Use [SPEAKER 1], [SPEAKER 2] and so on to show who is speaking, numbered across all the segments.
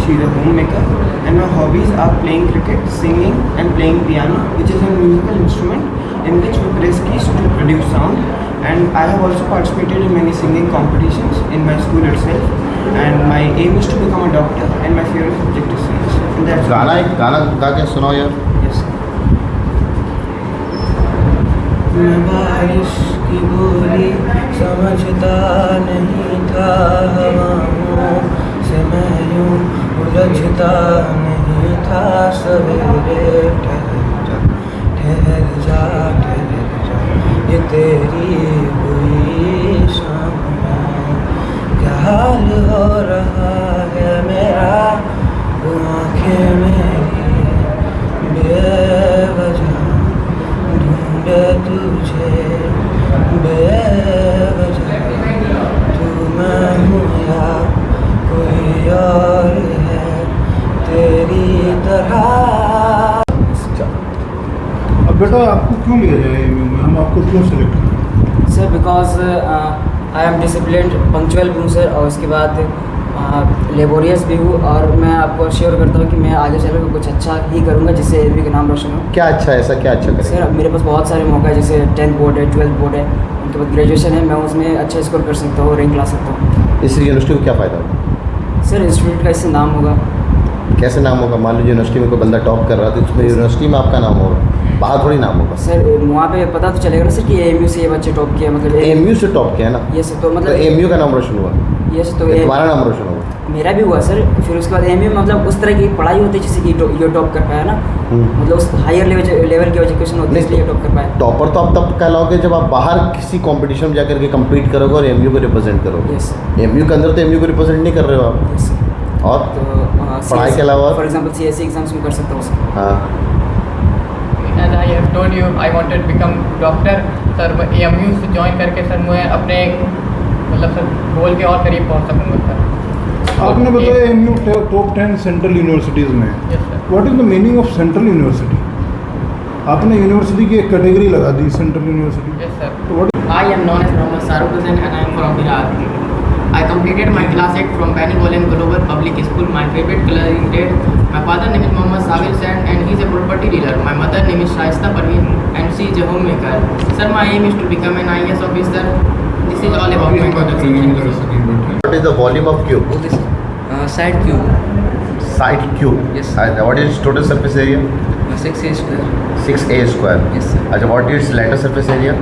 [SPEAKER 1] She's a homemaker, and my hobbies are playing cricket, singing, and playing piano, which is a musical instrument in which we press keys to produce sound. And I have also participated in many singing competitions in my school itself. And my aim is to become a doctor, and my favorite subject is science. And that's
[SPEAKER 2] गाना गा के सुनाओ यार।
[SPEAKER 1] Yes. मैं बारिश की बोली समझता नहीं था, हवाओं से मैं यूं उलझता नहीं था। सवेरे ठहर जा ये तेरी हुई शाम में। क्या हाल हो रहा है मेरा, वो आँखें मेरी बेवजह ढूंढे तुझे, बेवजह तू मैं हूँ या कोई और है तेरी तरह।
[SPEAKER 3] अब बेटा आपको क्यों लिया जाए एएमयू में, हम आपको क्यों सेलेक्ट करें?
[SPEAKER 4] Sir because I am disciplined, punctual हूँ सर, और उसके बाद लेबोरियस भी हूँ, और मैं आपको श्योर करता हूँ कि मैं आगे चलकर कुछ अच्छा ही करूँगा जिससे एएमयू का नाम रोशन हो।
[SPEAKER 2] क्या अच्छा है, ऐसा क्या अच्छा करें?
[SPEAKER 4] सर मेरे पास बहुत सारे मौके हैं, जैसे 10th बोर्ड है, 12th बोर्ड है, उनके बाद ग्रेजुएशन है, मैं उसमें अच्छा स्कोर कर सकता हूँ, रैंक ला सकता हूँ।
[SPEAKER 2] इस यूनिवर्सिटी को क्या फ़ायदा होगा?
[SPEAKER 4] सर इंस्टीट्यूट का इससे नाम होगा।
[SPEAKER 2] कैसे नाम होगा? मान लीजिए यूनिवर्सिटी में कोई बंदा टॉप कर रहा है तो उसमें यूनिवर्सिटी में आपका नाम होगा, बाहर थोड़ी नाम होगा।
[SPEAKER 4] सर वहाँ पे पता तो चलेगा ना सर कि एएमयू से ये बच्चे टॉप किया, मतलब
[SPEAKER 2] एएमयू से टॉप किया ना?
[SPEAKER 4] ये सर तो
[SPEAKER 2] तो
[SPEAKER 4] मतलब
[SPEAKER 2] एएमयू का नाम रोशन हुआ,
[SPEAKER 4] ये सर तो
[SPEAKER 2] तुम्हारा नाम रोशन होगा।
[SPEAKER 4] मेरा भी हुआ सर। फिर उसके बाद एएमयू मतलब उस तरह की पढ़ाई होती है जिससे कि ये टॉप कर पाया ना, मतलब उस हायर लेवल की एजुकेशन होती है इसलिए ये टॉप कर पाया।
[SPEAKER 2] टॉपर तो आप तब कहलाओगे जब आप बाहर किसी कंपटीशन में जाकर के कम्पीट करोगे और एएमयू को रिप्रेजेंट करोगे।
[SPEAKER 4] यस
[SPEAKER 2] एएमयू के अंदर तो एएमयू को रिप्रेजेंट नहीं कर रहे हो आप।
[SPEAKER 4] यस।
[SPEAKER 2] और
[SPEAKER 4] तो
[SPEAKER 2] पढ़ाई के अलावा
[SPEAKER 4] फॉर एग्जांपल सीएससी एग्जाम्स में कर सकता हूँ सर।
[SPEAKER 2] हाँ,
[SPEAKER 5] As I have told you, I wanted to become doctor. Sir AMU से ज्वाइन करके सर मैं अपने मतलब सर गोल के और करीब पहुंच सकूंगा सर।
[SPEAKER 3] आपने बताया एएमयू टॉप 10 सेंट्रल यूनिवर्सिटीज़ में।
[SPEAKER 5] Yes sir.
[SPEAKER 3] What is the meaning of central university? आपने यूनिवर्सिटी की एक कैटेगरी लगा the central university.
[SPEAKER 5] Yes sir.
[SPEAKER 3] तो what
[SPEAKER 6] I am known as Mohammad Saruk Hussain and I am from Bihar. I completed my class 8 from Benevolent Global Public School. My favorite color is red. My father name is Mohammad Sabir Sen and he is a property dealer. My mother name is Shaista Parveen and she is a homemaker. Sir, my aim is to become an IAS officer. This is all about my education.
[SPEAKER 2] what is the volume of cube?
[SPEAKER 6] Side cube.
[SPEAKER 2] Side cube.
[SPEAKER 6] Yes.
[SPEAKER 2] And what is total surface area?
[SPEAKER 6] 6A square.
[SPEAKER 2] 6a square.
[SPEAKER 6] Yes sir.
[SPEAKER 2] अच्छा, what is lateral surface area?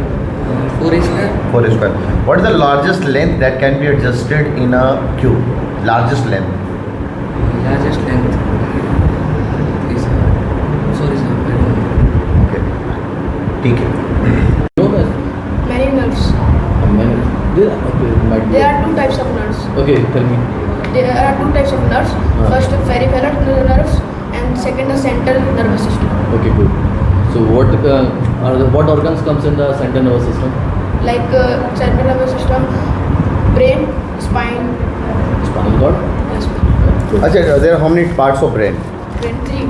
[SPEAKER 6] 4A square.
[SPEAKER 2] 4 square. What is the largest length that can be adjusted in a cube? Largest length.
[SPEAKER 6] Largest length. Is sorry sir. I don't know.
[SPEAKER 2] Okay. ठीक है।
[SPEAKER 7] Many nerves. There are two types of nerves.
[SPEAKER 8] Okay, tell me.
[SPEAKER 7] There are two types of nerves. First, peripheral nerves, and second, the central nervous system.
[SPEAKER 8] Okay, good. So what organs comes in the central nervous system?
[SPEAKER 7] Like central nervous system, brain, spine.
[SPEAKER 8] Spinal cord.
[SPEAKER 7] Yes.
[SPEAKER 2] अच्छा, there are how many parts of brain?
[SPEAKER 7] Brain 3.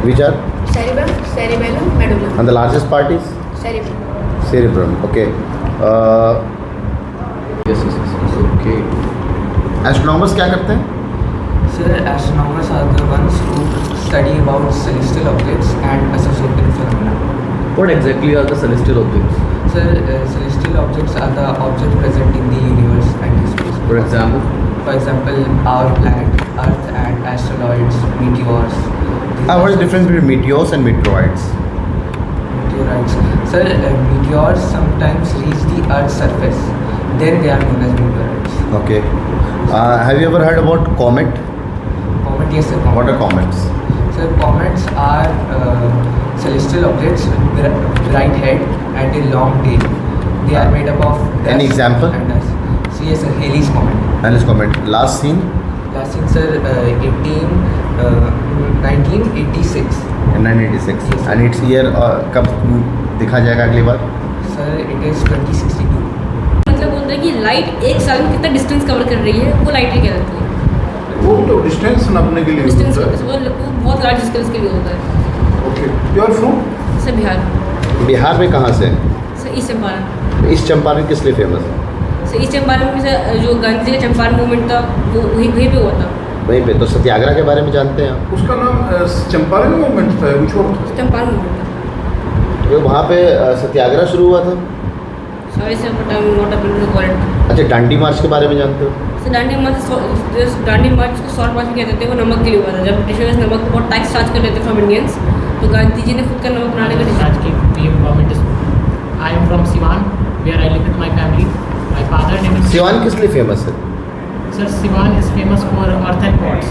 [SPEAKER 2] Which are?
[SPEAKER 7] Cerebellum, medulla.
[SPEAKER 2] And the largest part is?
[SPEAKER 7] Cerebellum.
[SPEAKER 2] Cerebrum. Okay.
[SPEAKER 8] Yes. Okay.
[SPEAKER 2] Astronomers क्या करते हैं?
[SPEAKER 1] Sir, astronomers are the ones who study about celestial objects and associated phenomena.
[SPEAKER 8] What exactly are the celestial objects?
[SPEAKER 1] Sir, celestial objects are the objects present in the universe and in space.
[SPEAKER 8] For example?
[SPEAKER 1] For example, our planet, Earth, and asteroids, meteors.
[SPEAKER 2] What is the difference between meteors and meteoroids?
[SPEAKER 1] Meteorites. Sir, meteors sometimes reach the Earth's surface. Then they are known as meteorites.
[SPEAKER 2] Okay. Have you ever heard about comet?
[SPEAKER 1] Comet, yes sir.
[SPEAKER 2] What are comets?
[SPEAKER 1] Sir, comets are celestial objects with a bright head and a long tail. They are made up of dust.
[SPEAKER 2] Any example?
[SPEAKER 1] And dust. So yes, sir, Halley's comet.
[SPEAKER 2] Halley's comet. Last seen?
[SPEAKER 1] Last seen, sir, 1986.
[SPEAKER 2] In 1986.
[SPEAKER 1] Yes.
[SPEAKER 2] And its year कब दिखा जाएगा अगली बार?
[SPEAKER 1] Sir, it is 2062.
[SPEAKER 9] मतलब होता है कि light एक साल में कितना डिस्टेंस कवर कर रही है, वो लाइट ही कहलाती है।
[SPEAKER 3] वो तो डिस्टेंस नापने के लिए
[SPEAKER 9] डिस्टेंस
[SPEAKER 3] होता है।
[SPEAKER 9] वो बहुत लार्ज डिस्टेंस के लिए होता है।
[SPEAKER 3] Okay, you are from?
[SPEAKER 9] Sir Bihar.
[SPEAKER 2] Bihar में कहाँ से?
[SPEAKER 9] Sir east Champaran.
[SPEAKER 2] East Champaran किस लिए फेमस है?
[SPEAKER 9] सर ईस्ट चंपारण में सर जो गांधी जी का चंपारण मूवमेंट था वो वहीं पे हुआ था।
[SPEAKER 2] वहीं पे। तो सत्याग्रह के बारे में जानते हैं आप?
[SPEAKER 3] उसका नाम चंपारण मूवमेंट था, कुछ और था।
[SPEAKER 9] चंपारण मूवमेंट
[SPEAKER 2] जो वहाँ पे सत्याग्रह शुरू हुआ था।
[SPEAKER 9] Sorry sir but I am not able to call it.
[SPEAKER 2] अच्छा, दांडी मार्च के बारे में जानते हो?
[SPEAKER 9] सर दांडी मार्च को शॉर्ट मार्च भी कहते थे, वो नमक के लिए हुआ था। जब ब्रिटिशर्स नमक को बहुत टैक्स चार्ज कर लेते फ्रॉम इंडियंस, तो गांधी जी ने खुद का नमक बनाने का decide
[SPEAKER 10] Rajki PM Government School. I am from Siwan, where I live with my family. My father name is
[SPEAKER 2] Siwan किस लिए फेमस है?
[SPEAKER 10] Sir, Siwan is famous for earthen pots.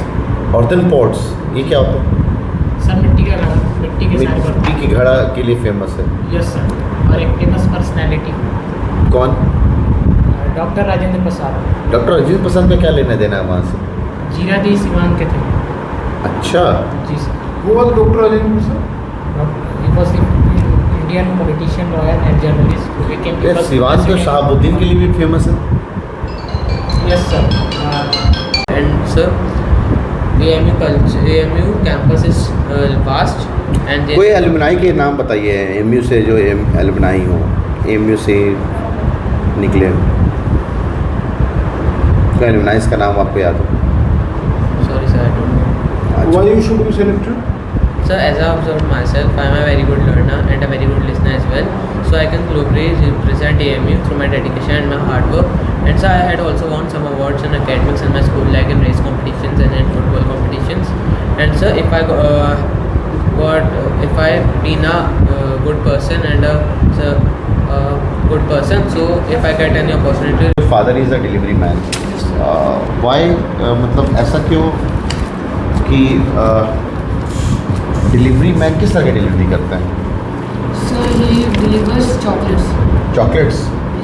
[SPEAKER 2] Earthen pots, ये क्या होता है?
[SPEAKER 10] सर मिट्टी का घड़ा, मिट्टी के सारे बर्तन।
[SPEAKER 2] मिट्टी की घड़ा के लिए फेमस है।
[SPEAKER 10] Yes sir. और एक फेमस पर्सनैलिटी
[SPEAKER 2] कौन?
[SPEAKER 10] डॉक्टर राजेंद्र प्रसाद।
[SPEAKER 2] डॉक्टर राजेंद्र प्रसाद का क्या लेना देना है वहाँ से?
[SPEAKER 10] जीरादेई सिवान के थे।
[SPEAKER 2] अच्छा,
[SPEAKER 10] जी सर।
[SPEAKER 3] वो वाला doctor Rajendra Prasad.
[SPEAKER 10] He was the Indian politician, lawyer and journalist who became
[SPEAKER 2] यार सिवान तो शहाबुद्दीन के लिए भी फेमस है।
[SPEAKER 10] Yes sir.
[SPEAKER 6] And sir, AMU campus is vast and
[SPEAKER 2] कोई एलुमनाई के नाम बताइए एमयू से, जो एलुमनाई हो एमयू से निकले, कोई एलुमनाइज का नाम आपको याद हो?
[SPEAKER 6] sorry sir, I don't know.
[SPEAKER 3] Why you should be selected?
[SPEAKER 6] Sir, as I observed myself, I am a very good learner and a very good listener as well. So I can globally represent AMU through my dedication and my hard work. And so I had also won some awards in academics in my school, like in race competitions and in football competitions. And sir, if I been a good person and good person, so if I get any opportunity.
[SPEAKER 2] Father is a delivery man. Why, मतलब ऐसा क्यों कि delivery man किस तरह की delivery करते हैं?
[SPEAKER 11] Sir, he delivers chocolates.
[SPEAKER 2] Chocolates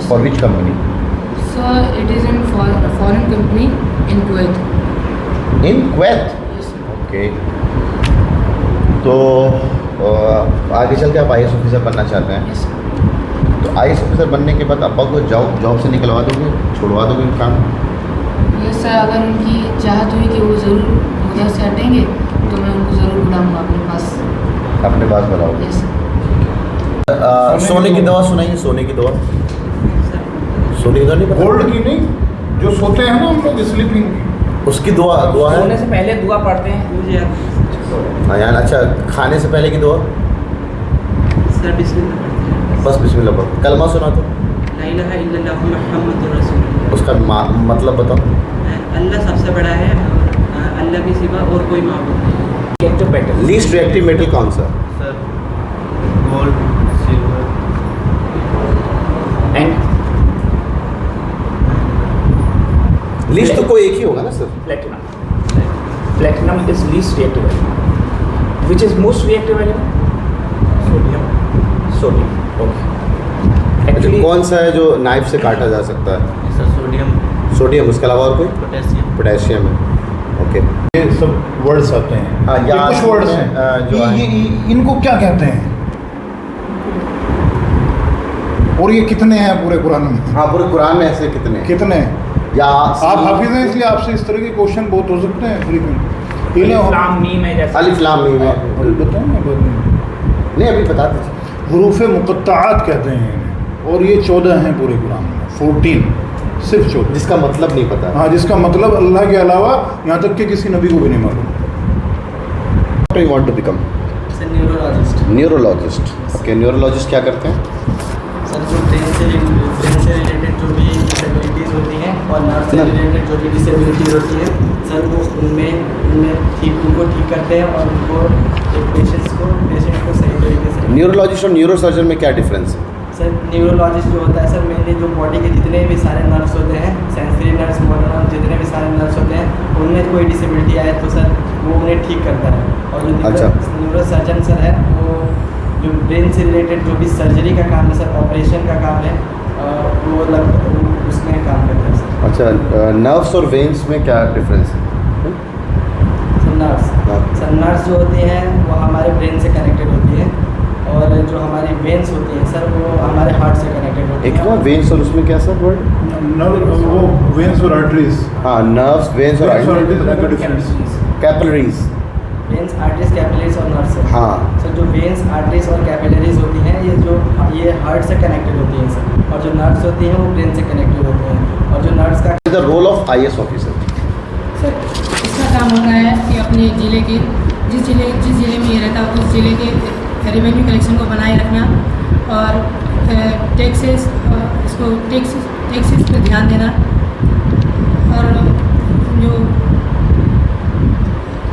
[SPEAKER 2] for which company?
[SPEAKER 11] Sir, it is in a foreign company in Kuwait.
[SPEAKER 2] In Kuwait.
[SPEAKER 11] Yes, sir.
[SPEAKER 2] Okay, तो आगे चल के आप आई ऑफिसर बनना चाहते हैं?
[SPEAKER 11] Yes, sir.
[SPEAKER 2] तो आई ऑफिसर बनने के बाद अब्बा को जॉब से निकलवा दोगे, छुड़वा दोगे काम?
[SPEAKER 11] Yes, sir. अगर उनकी चाहत हुई कि वो ज़रूर उधर से हटेंगे तो मैं उनको ज़रूर बुलाऊंगा अपने पास।
[SPEAKER 2] अपने पास बुलाओगे?
[SPEAKER 11] Yes, sir.
[SPEAKER 2] सोने की दवा सुनाइए, सोने की दवा। सोने की दवा नहीं पता?
[SPEAKER 3] गोल्ड की नहीं, जो सोते हैं ना हम लोग स्लीपिंग की,
[SPEAKER 2] उसकी दुआ है।
[SPEAKER 4] सोने से पहले दुआ पढ़ते हैं मुझे
[SPEAKER 2] हाँ यार, अच्छा, खाने से पहले की दुआ?
[SPEAKER 4] सर बिस्मिल्लाह।
[SPEAKER 2] बस बिस्मिल्लाह पढ़ो। कलमा सुना तो?
[SPEAKER 4] ला इलाहा इल्लल्लाह मुहम्मदुर रसूलुल्लाह।
[SPEAKER 2] उसका मतलब बताओ।
[SPEAKER 4] अल्लाह सबसे बड़ा है और अल्लाह के सिवा और कोई माबूद नहीं।
[SPEAKER 2] लीस्ट रिएक्टिव मेटल कौन सा?
[SPEAKER 1] Sir gold, silver
[SPEAKER 4] and
[SPEAKER 2] least तो कोई एक ही होगा ना sir?
[SPEAKER 4] Platinum is least reactive element. Which is most reactive element? Sodium. Okay.
[SPEAKER 2] अच्छा, कौन सा है जो नाइफ से काटा जा सकता है?
[SPEAKER 1] सर सोडियम,
[SPEAKER 2] सोडियम, उसके अलावा और कोई?
[SPEAKER 1] पोटेशियम।
[SPEAKER 2] पोटेशियम है। ओके,
[SPEAKER 3] ये सब वर्ड्स आते हैं।
[SPEAKER 2] हाँ,
[SPEAKER 3] ये
[SPEAKER 2] या
[SPEAKER 3] कुछ वर्ड्स हैं
[SPEAKER 2] जो
[SPEAKER 3] ये
[SPEAKER 2] है।
[SPEAKER 3] इनको क्या कहते हैं और ये कितने हैं पूरे कुरान में?
[SPEAKER 2] हाँ, पूरे कुरान में ऐसे कितने हैं?
[SPEAKER 3] कितने?
[SPEAKER 2] या
[SPEAKER 3] आप हाफिज हैं इसलिए आपसे इस तरह के क्वेश्चन बहुत हो सकते हैं फ्रीक्वेंट।
[SPEAKER 4] इस्लाम मीम है जैसे।
[SPEAKER 2] अलिफ लाम मीम है।
[SPEAKER 3] बताओ ना बाद में।
[SPEAKER 2] नहीं, अभी बता दीजिए।
[SPEAKER 3] हरूफ मुक़त्तआत कहते हैं इन्हें, और ये 14 हैं पूरे कुरान में, 14, सिर्फ 14।
[SPEAKER 2] जिसका मतलब नहीं पता।
[SPEAKER 3] हाँ, जिसका मतलब अल्लाह के अलावा यहाँ तक कि किसी नबी को भी नहीं मालूम।
[SPEAKER 2] What do you want to become?
[SPEAKER 4] Sir neurologist.
[SPEAKER 2] Neurologist. Okay, neurologist क्या करते हैं?
[SPEAKER 4] सर जो ब्रेन से रिलेटेड जो भी डिसेबिलिटीज़ होती हैं और नर्व से रिलेटेड जो भी डिसेबिलिटीज़ होती हैं सर वो उनमें उनको ठीक करते हैं और उनको पेशेंट को सही तरीके से।
[SPEAKER 2] न्यूरोलॉजिस्ट और न्यूरोसर्जन में क्या डिफरेंस है?
[SPEAKER 4] सर न्यूरोलॉजिस्ट जो होता है सर मेनली जो बॉडी के जितने भी सारे नर्व्स होते हैं, सेंसरी नर्व्स, मोटर नर्व्स, जितने भी सारे नर्व्स होते हैं उनमें कोई डिसेबिलिटी आए तो सर वो उन्हें ठीक करता है। और जो न्यूरोसर्जन सर है वो जो ब्रेन से रिलेटेड जो भी सर्जरी का काम है सर, ऑपरेशन का काम है, वो उसमें काम करता है सर।
[SPEAKER 2] अच्छा, नर्व्स और वेन्स में क्या डिफरेंस है?
[SPEAKER 4] सर नर्व्स जो होती हैं वो हमारे ब्रेन से कनेक्टेड होती हैं और जो हमारी वेन्स होती हैं सर वो हमारे हार्ट से कनेक्टेड होती हैं।
[SPEAKER 2] एक हुआ वेन्स और उसमें क्या सर वर्ड?
[SPEAKER 3] वो वेन्स और आर्टरीज।
[SPEAKER 2] हाँ, नर्व्स, वेन्स और arteries, capillaries.
[SPEAKER 4] Veins, arteries, capillaries और नर्व्स।
[SPEAKER 2] हाँ
[SPEAKER 4] सर जो वेन्स, आर्टरीज और कैपिलरीज होती हैं ये हार्ट से कनेक्टेड होती हैं सर, और जो नर्व्स होती हैं वो ब्रेन से कनेक्टेड होती हैं। और जो नर्व्स का
[SPEAKER 2] the role of IAS officer?
[SPEAKER 11] सर इसका काम होता है कि अपने ज़िले के जिस ज़िले में ये रहता है उस ज़िले के रेवेन्यू कलेक्शन को बनाए रखना और टैक्सेस पे ध्यान देना और जो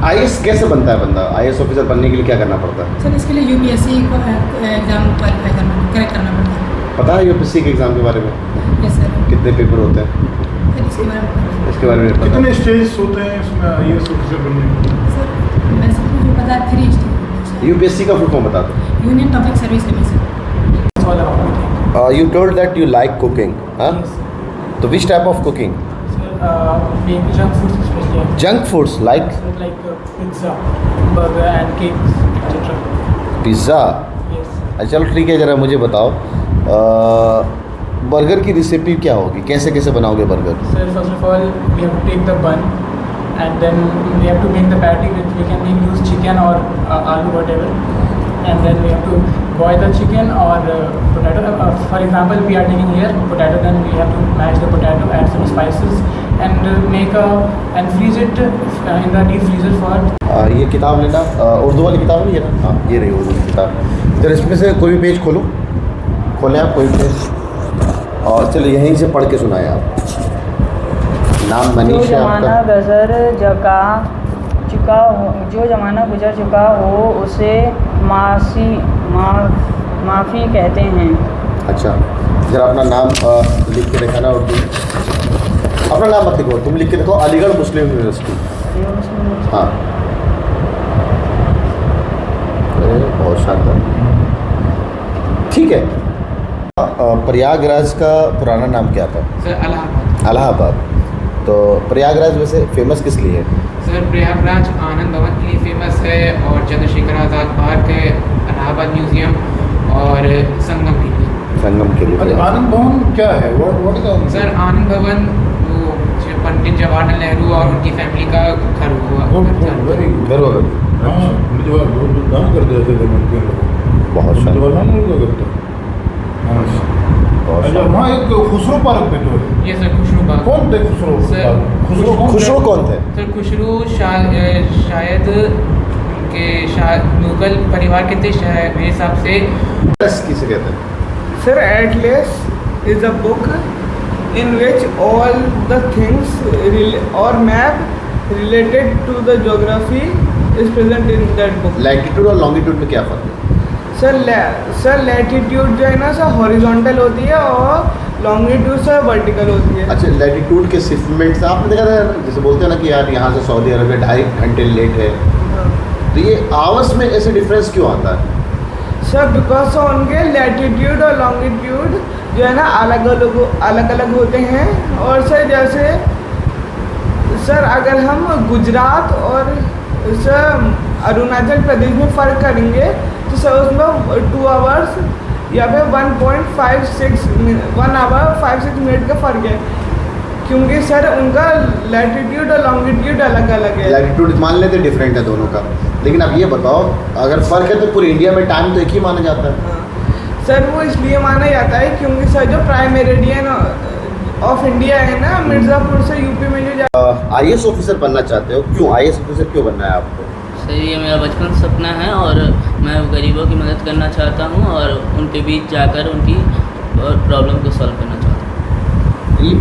[SPEAKER 2] आईएएस कैसे बनता है बंदा? आईएएस ऑफिसर बनने के लिए क्या करना पड़ता है?
[SPEAKER 11] सर इसके लिए यूपीएससी को एग्ज़ाम क्वालिफाई करना पड़ता है।
[SPEAKER 2] पता है यूपीएससी के एग्ज़ाम के बारे में?
[SPEAKER 11] Yes sir.
[SPEAKER 2] कितने पेपर होते हैं
[SPEAKER 11] सर इसके बारे में
[SPEAKER 2] इसके बारे में पता है?
[SPEAKER 3] कितने स्टेज होते हैं इसमें आईएएस ऑफिसर बनने के?
[SPEAKER 11] सर वैसे मुझे पता है 3 स्टेज।
[SPEAKER 2] यूपीएससी का फुल फॉर्म बता दो।
[SPEAKER 11] Union public service commission.
[SPEAKER 2] You told that you like cooking, huh? So which type of cooking?
[SPEAKER 10] Being junk foods especially.
[SPEAKER 2] Junk foods like
[SPEAKER 10] Like pizza, burger and cakes, etc.
[SPEAKER 2] Pizza.
[SPEAKER 10] Yes.
[SPEAKER 2] अच्छा चलो ठीक है, ज़रा मुझे बताओ burger की recipe क्या होगी? कैसे कैसे बनाओगे burger?
[SPEAKER 10] Sir, first of all, we have to take the bun and then we have to make the patty which we can use chicken or aloo whatever, and then we have to boil the chicken or potato. For example, we are taking here potato, then we have to mash the potato, add some spices, and and freeze it in the deep freezer for.
[SPEAKER 2] ये किताब लेना उर्दू वाली किताब नहीं है ना? हाँ ये रही उर्दू की किताब। तो इसमें से कोई भी पेज खोलो, खोलें आप कोई पेज और चलो यहीं से पढ़ के सुनाए आप। नाम मनीष है आपका?
[SPEAKER 4] जो ज़माना गुजर चुका हो उसे माफ़ी कहते हैं।
[SPEAKER 2] अच्छा जरा अपना नाम लिख के दिखाना उर्दू। अपना नाम मत लिखो, तुम लिख के देखो अलीगढ़ मुस्लिम यूनिवर्सिटी। हाँ बहुत शानदार, ठीक है। प्रयागराज का पुराना नाम क्या था?
[SPEAKER 6] सर इलाहाबाद।
[SPEAKER 2] इलाहाबाद। तो प्रयागराज वैसे फेमस किस लिए है?
[SPEAKER 6] सर प्रयागराज आनंद भवन के लिए फेमस है और चंद्रशेखर आज़ाद पार्क है, इलाहाबाद म्यूजियम और संगम के लिए।
[SPEAKER 2] संगम के लिए।
[SPEAKER 3] अच्छा, आनंद भवन क्या है? व्हाट इज
[SPEAKER 6] सर आनंद भवन वो पंडित जवाहरलाल नेहरू और उनकी फैमिली का घर हुआ।
[SPEAKER 3] Very good.
[SPEAKER 2] घर होगा।
[SPEAKER 3] हाँ मुझे दान कर दिया थे उनके लोग।
[SPEAKER 2] बहुत शानदार।
[SPEAKER 3] जवाहरलाल नेहरू का करता। अच्छा वहाँ एक खुसरो पार्क भी तो है।
[SPEAKER 6] ये सर खुसरो पार्क।
[SPEAKER 3] कौन थे खुसरो?
[SPEAKER 2] खुसरो कौन थे?
[SPEAKER 6] सर खुसरो शायद उनके मुगल परिवार के थे शायद मेरे हिसाब से।
[SPEAKER 2] किसे कहते हैं?
[SPEAKER 1] Sir, Atlas is a book in which all the things or map related to the geography is present in that book.
[SPEAKER 2] Latitude और लॉन्गिट्यूड में क्या फर्क है?
[SPEAKER 1] सर लैटिट्यूड जो है ना सर हॉरिजॉन्टल होती है और लॉन्गिट्यूड सर वर्टिकल होती है।
[SPEAKER 2] अच्छा लैटिट्यूड के शिफ्टमेंट से आपने देखा था जैसे बोलते हैं ना कि यार यहाँ से सऊदी अरबिया 2.5 घंटे लेट है, तो ये आवर्स में ऐसे डिफरेंस क्यों आता है?
[SPEAKER 1] सर बिकॉज उनके लैटिट्यूड और लॉन्गिट्यूड जो है ना अलग अलग होते हैं। और सर जैसे सर अगर हम गुजरात और सर अरुणाचल प्रदेश में फ़र्क करेंगे तो सर उसमें 2 आवर्स या फिर 1 आवर 5-6 मिनट का फ़र्क है, क्योंकि सर उनका लैटिट्यूड और लॉन्गिट्यूड अलग अलग है।
[SPEAKER 2] लैटिट्यूड मान लेते डिफरेंट है दोनों का, लेकिन अब ये बताओ अगर फ़र्क है तो पूरे इंडिया में टाइम तो एक ही माना जाता है।
[SPEAKER 1] सर वो इसलिए माना जाता है क्योंकि सर जो प्राइम मेरिडियन ऑफ इंडिया है ना मिर्ज़ापुर से यूपी में जो
[SPEAKER 2] आईएएस ऑफिसर बनना चाहते हो, क्यों आईएएस ऑफिसर क्यों बनना है आपको?
[SPEAKER 12] सर ये मेरा बचपन से सपना है और मैं गरीबों की मदद करना चाहता हूँ और उनके बीच जाकर उनकी प्रॉब्लम को सॉल्व करना चाहता हूँ।
[SPEAKER 2] ये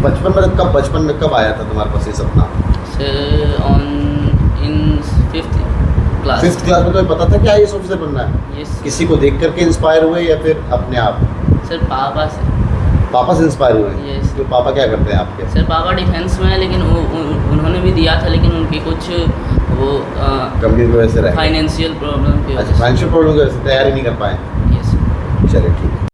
[SPEAKER 2] बचपन में कब आया था तुम्हारे पास ये सपना?
[SPEAKER 12] सर इन 5th क्लास।
[SPEAKER 2] 5th क्लास में तुम्हें पता था कि आईएएस ऑफिसर बनना है?
[SPEAKER 12] यस।
[SPEAKER 2] किसी को देख करके इंस्पायर हुए या फिर अपने आप?
[SPEAKER 12] सर पापा से।
[SPEAKER 2] पापा से इंस्पायर हुए?
[SPEAKER 12] यस।
[SPEAKER 2] तो पापा क्या करते हैं आपके?
[SPEAKER 12] सर पापा डिफेंस में है, लेकिन उन्होंने भी दिया था लेकिन उनकी कुछ वो
[SPEAKER 2] गंभीर वजह से रहे,
[SPEAKER 12] फाइनेंशियल प्रॉब्लम की वजह से।
[SPEAKER 2] अच्छा फाइनेंशियल प्रॉब्लम की वजह से तैयारी नहीं कर पाए।
[SPEAKER 12] यस।
[SPEAKER 2] चलिए ठीक है।